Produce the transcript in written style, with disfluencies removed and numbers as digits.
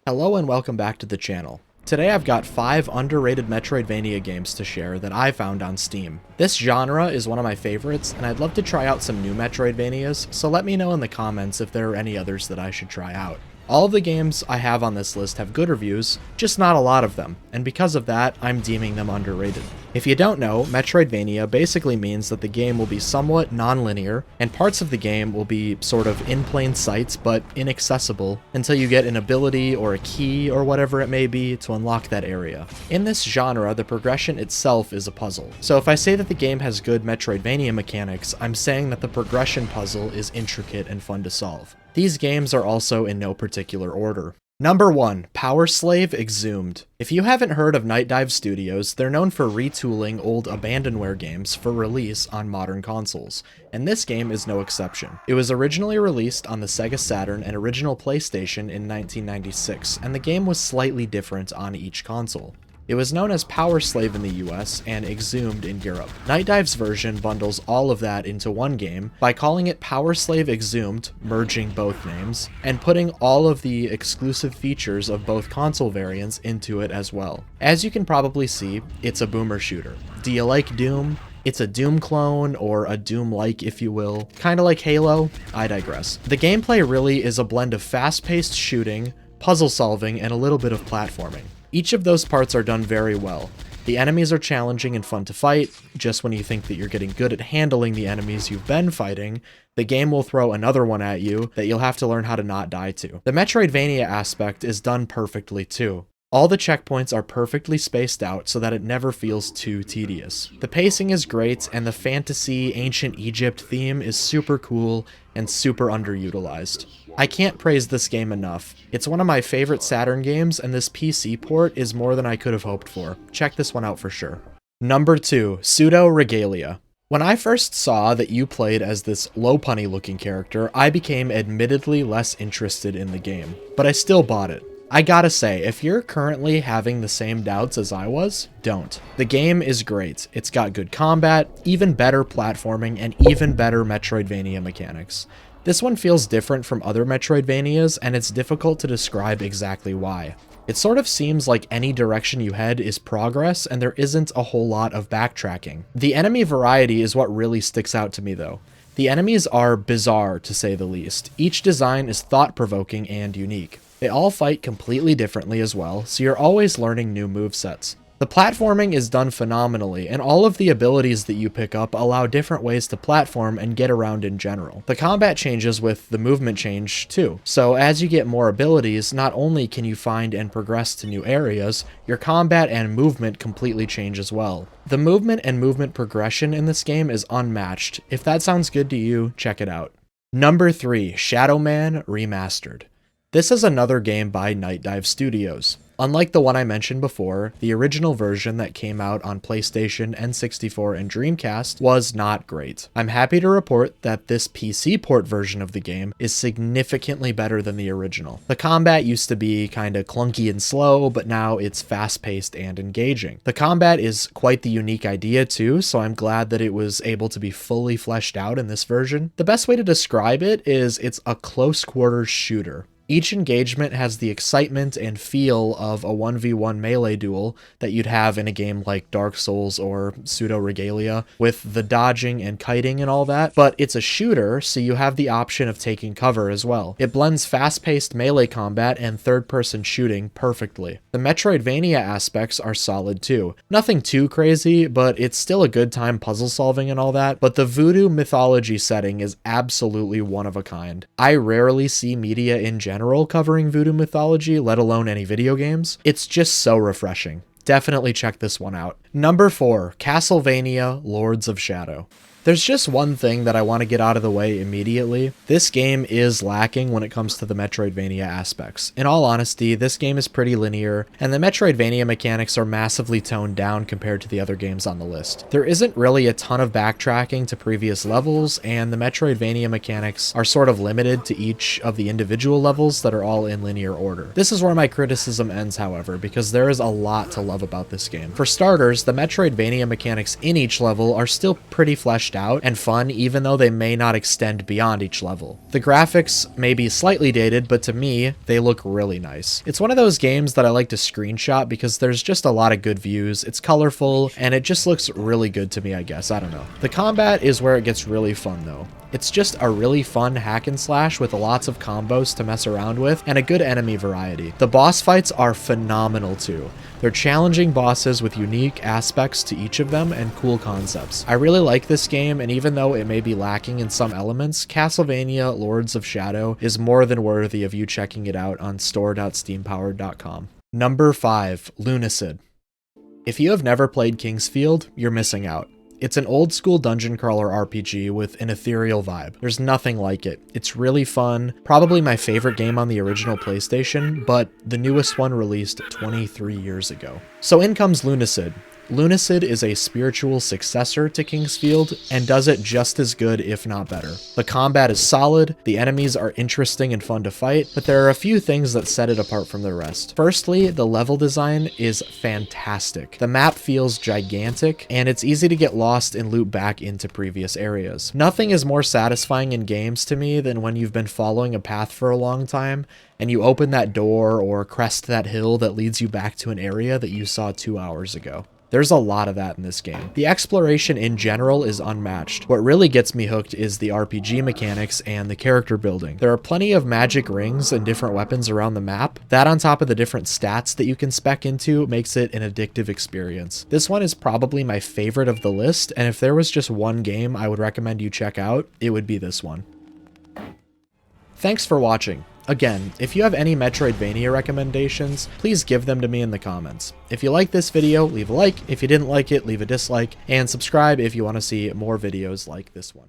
Hello and welcome back to the channel. Today I've got 5 underrated Metroidvania games to share that I found on Steam. This genre is one of my favorites, and I'd love to try out some new Metroidvanias, so let me know in the comments if there are any others that I should try out. All of the games I have on this list have good reviews, just not a lot of them, and because of that, I'm deeming them underrated. If you don't know, Metroidvania basically means that the game will be somewhat non-linear, and parts of the game will be sort of in plain sight, but inaccessible, until you get an ability or a key or whatever it may be to unlock that area. In this genre, the progression itself is a puzzle. So if I say that the game has good Metroidvania mechanics, I'm saying that the progression puzzle is intricate and fun to solve. These games are also in no particular order. Number 1, PowerSlave Exhumed. If you haven't heard of Night Dive Studios, they're known for retooling old abandonware games for release on modern consoles, and this game is no exception. It was originally released on the Sega Saturn and original PlayStation in 1996, and the game was slightly different on each console. It was known as PowerSlave in the US and Exhumed in Europe. Night Dive's version bundles all of that into one game by calling it PowerSlave Exhumed, merging both names, and putting all of the exclusive features of both console variants into it as well. As you can probably see, it's a boomer shooter. Do you like Doom? It's a Doom clone, or a Doom-like if you will. Kinda like Halo? I digress. The gameplay really is a blend of fast-paced shooting, puzzle solving, and a little bit of platforming. Each of those parts are done very well. The enemies are challenging and fun to fight. Just when you think that you're getting good at handling the enemies you've been fighting, the game will throw another one at you that you'll have to learn how to not die to. The Metroidvania aspect is done perfectly too. All the checkpoints are perfectly spaced out so that it never feels too tedious. The pacing is great, and the fantasy, ancient Egypt theme is super cool and super underutilized. I can't praise this game enough. It's one of my favorite Saturn games, and this PC port is more than I could have hoped for. Check this one out for sure. Number 2, Pseudoregalia. When I first saw that you played as this low-punny looking character, I became admittedly less interested in the game, but I still bought it. I gotta say, if you're currently having the same doubts as I was, don't. The game is great. It's got good combat, even better platforming, and even better Metroidvania mechanics. This one feels different from other Metroidvanias, and it's difficult to describe exactly why. It sort of seems like any direction you head is progress, and there isn't a whole lot of backtracking. The enemy variety is what really sticks out to me though. The enemies are bizarre, to say the least. Each design is thought-provoking and unique. They all fight completely differently as well, so you're always learning new movesets. The platforming is done phenomenally, and all of the abilities that you pick up allow different ways to platform and get around in general. The combat changes with the movement change too, so as you get more abilities, not only can you find and progress to new areas, your combat and movement completely change as well. The movement and movement progression in this game is unmatched. If that sounds good to you, check it out. Number 3, Shadowman Remastered. This is another game by Night Dive Studios. Unlike the one I mentioned before, the original version that came out on PlayStation, N64, and Dreamcast was not great. I'm happy to report that this PC port version of the game is significantly better than the original. The combat used to be kinda clunky and slow, but now it's fast-paced and engaging. The combat is quite the unique idea too, so I'm glad that it was able to be fully fleshed out in this version. The best way to describe it is it's a close quarters shooter. Each engagement has the excitement and feel of a 1v1 melee duel that you'd have in a game like Dark Souls or Pseudoregalia, with the dodging and kiting and all that, but it's a shooter, so you have the option of taking cover as well. It blends fast-paced melee combat and third-person shooting perfectly. The Metroidvania aspects are solid too. Nothing too crazy, but it's still a good time puzzle solving and all that, but the voodoo mythology setting is absolutely one of a kind. I rarely see media in general covering voodoo mythology, let alone any video games. It's just so refreshing. Definitely check this one out. Number 4, Castlevania Lords of Shadow. There's just one thing that I want to get out of the way immediately. This game is lacking when it comes to the Metroidvania aspects. In all honesty, this game is pretty linear, and the Metroidvania mechanics are massively toned down compared to the other games on the list. There isn't really a ton of backtracking to previous levels, and the Metroidvania mechanics are sort of limited to each of the individual levels that are all in linear order. This is where my criticism ends, however, because there is a lot to love about this game. For starters, the Metroidvania mechanics in each level are still pretty fleshed fleshed out and fun, even though they may not extend beyond each level. The graphics may be slightly dated, but to me, they look really nice. It's one of those games that I like to screenshot because there's just a lot of good views, it's colorful, and it just looks really good to me, I guess. I don't know. The combat is where it gets really fun though. It's just a really fun hack and slash with lots of combos to mess around with and a good enemy variety. The boss fights are phenomenal too. They're challenging bosses with unique aspects to each of them and cool concepts. I really like this game, and even though it may be lacking in some elements, Castlevania Lords of Shadow is more than worthy of you checking it out on store.steampowered.com. Number 5, Lunacid. If you have never played Kingsfield, you're missing out. It's an old school dungeon crawler RPG with an ethereal vibe. There's nothing like it. It's really fun, probably my favorite game on the original PlayStation, but the newest one released 23 years ago. So in comes Lunacid. Lunacid is a spiritual successor to Kingsfield and does it just as good, if not better. The combat is solid, the enemies are interesting and fun to fight, but there are a few things that set it apart from the rest. Firstly, the level design is fantastic. The map feels gigantic, and it's easy to get lost and loop back into previous areas. Nothing is more satisfying in games to me than when you've been following a path for a long time, and you open that door or crest that hill that leads you back to an area that you saw 2 hours ago. There's a lot of that in this game. The exploration in general is unmatched. What really gets me hooked is the RPG mechanics and the character building. There are plenty of magic rings and different weapons around the map. That on top of the different stats that you can spec into makes it an addictive experience. This one is probably my favorite of the list, and if there was just one game I would recommend you check out, it would be this one. Thanks for watching. Again, if you have any Metroidvania recommendations, please give them to me in the comments. If you like this video, leave a like. If you didn't like it, leave a dislike, and subscribe if you want to see more videos like this one.